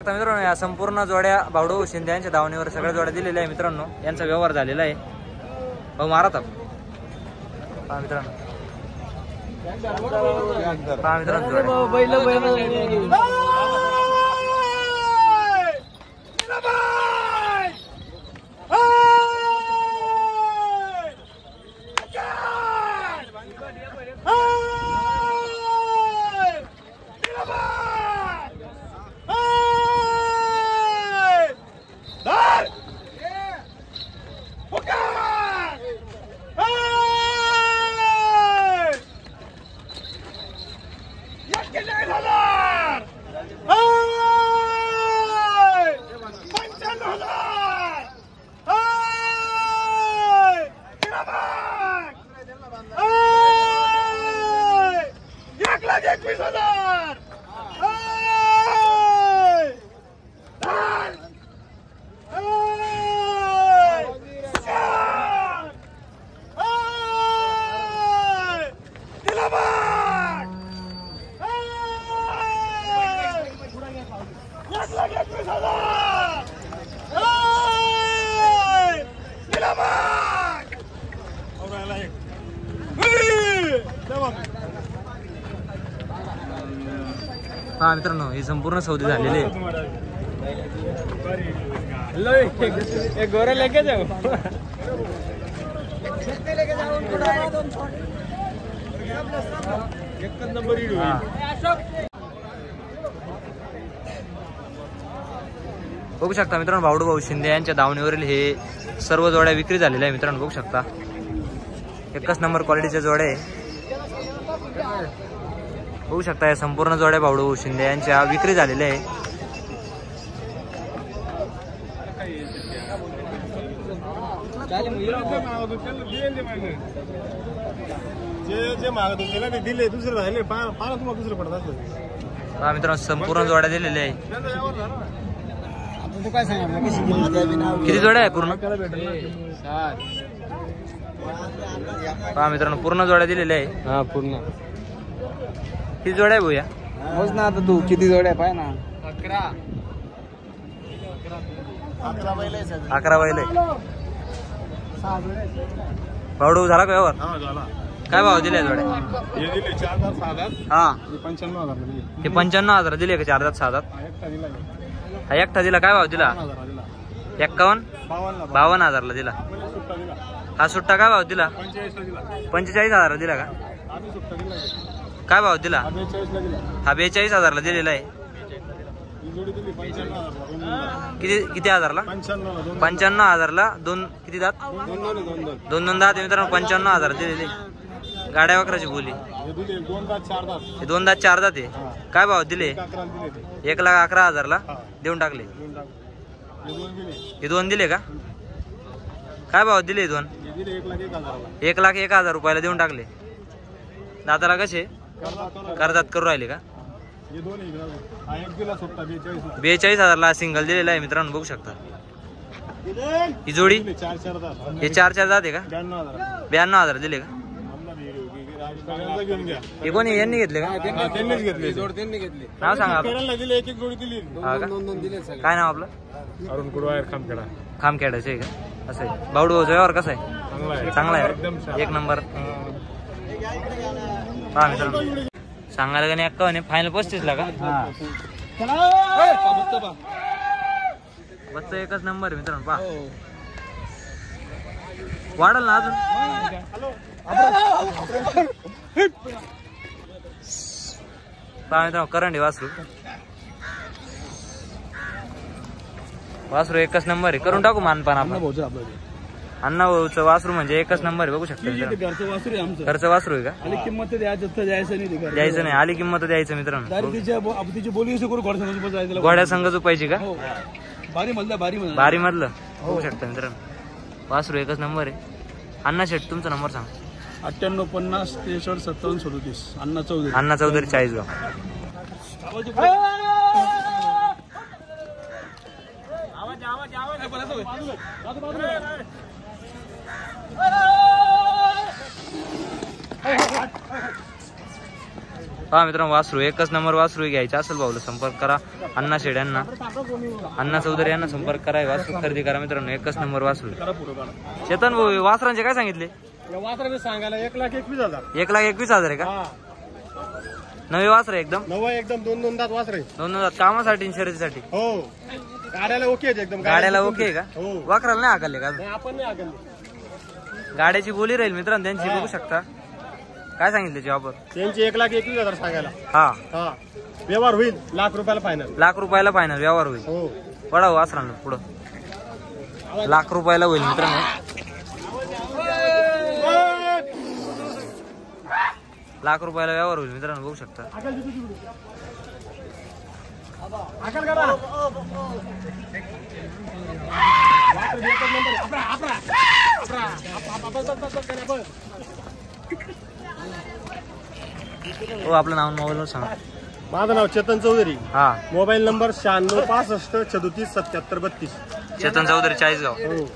मित्रांनो या संपूर्ण जोड्या बावडू शिंदे यांच्या धावणीवर सगळ्या जोड्या दिलेल्या आहे मित्रांनो. यांचा व्यवहार झालेला आहे. भाऊ मारा तर पहा मित्रांनो, पहा मित्रांनो हा मित्रांनो ही संपूर्ण सौदी झालेली आहे. गोरा लेके जाओ बघू शकता मित्रांनो बावडू भाऊ शिंदे यांच्या धावणीवरील हे सर्व जोड्या विक्री झालेल्या आहे मित्रांनो. बघू शकता एकच नंबर क्वालिटीच्या जोड्या आहे. बघू शकता या संपूर्ण जोड्या बावडू भाऊ शिंदे यांच्या विक्री झालेल्या आहे. हा मित्रांनो संपूर्ण जोड्या दिलेल्या आहे. किती जोड्या आहे पूर्ण? हा मित्रांनो पूर्ण जोड्या दिलेल्या आहे. हा पूर्ण किती जोड्या आहे भूया? मोज ना आता तू किती जोड्या पाय ना. 11 बैल आहे. बावडू झाला का व्यवहार? काय भाव दिले जोड्या? हा हे 95,000 दिले का? 4 दात 6 दात हा एकटा दिला. काय भाव दिला? 52,000 दिला. हा सुट्टा काय भाव दिला? 45,000 दिला का? काय भाव दिला? हा 42,000 दिलेला आहे. किती हजारला? 95,000 दोन किती दात? दोन दात मित्रांनो 95,000 दिलेले. गाड्या वक्राची बोली 2 दात 4 दात आहे. काय भाव दिले? 1,11,000 देऊन टाकले. हे 2 दिले का? काय भाव दिले? 2 1,01,000 रुपयाला देऊन टाकले. दाताला कसे कर्जात करू राहिले का? 42,000 सिंगल दिलेला आहे मित्रांनो. बघू शकता ही जोडी हे 4 दात आहे का? 92,000 दिले का? हे कोणी यांनी घेतले का? नाव सांगा. काय नाव आपलं? अरुण कुडवायर खामखेडा. खामखेडाचे आहे का? असं आहे. बावडू व्यवहार कसा आहे? चांगला आहे. 1 नंबर. हा मित्रांनो सांगायला का नाही 51 फायनल 35 ला का? बच्चा एकच नंबर आहे मित्रांनो. पहा वाढल ना अजून. पहा मित्रांनो करंडी वासरू एकच नंबर आहे. करून टाकू मानपान आपण. अण्णा भाऊचं वासरू म्हणजे एकच नंबर आहे. बघू शकता घरचं वासरू आहे का? किंमत द्यायचं नाही. आली किंमत द्यायचं मित्रांनो. घोड्या संघ झोपायची का? बारी मधलं. बघू शकता मित्रांनो वासरू एकच नंबर आहे. अण्णा शेठ तुमचा नंबर सांगा. 9850 63 57 37. अण्णा चौधरी 40 पहा मित्रांनो वासरू एकच नंबर वासरू घ्यायचा असेल भाऊला संपर्क करा. अण्णा शेड यांना, अण्णा चौधरी यांना संपर्क करा. वासरू खरेदी करा मित्रांनो, एकच नंबर वासरू. चेतन भाऊ वासरांचे काय सांगितले? सांगायला 1,21,000. 1,21,000 आहे का? नवे वासर एकदम एकदम 2 दात वासरे. 2 दात कामासाठी आणि शर्यतीसाठी. हो गाड्याला ओके एकदम. गाड्याला ओके आहे का? वाकराला नाही हाकलले का? आपण नाही हाकलले. गाड्याची बोली राहील मित्रांनो त्यांची, बघू शकता. काय सांगितले त्याची ऑफर? त्यांची 1,21,000 सांगायला. हा व्यवहार होईल. ₹1,00,000 फायनल. ₹1,00,000 फायनल व्यवहार होईल. हो पडा वासरांना पुढं ₹1,00,000 होईल मित्रांनो. ₹1,00,000 व्यवहार होईल मित्रांनो, बघू शकता. हो आपलं नाव मोबाईल सांगा. माझं नाव चेतन चौधरी. हा मोबाईल नंबर 96 65 37 77 32. चेतन चौधरी 40 गाव. हो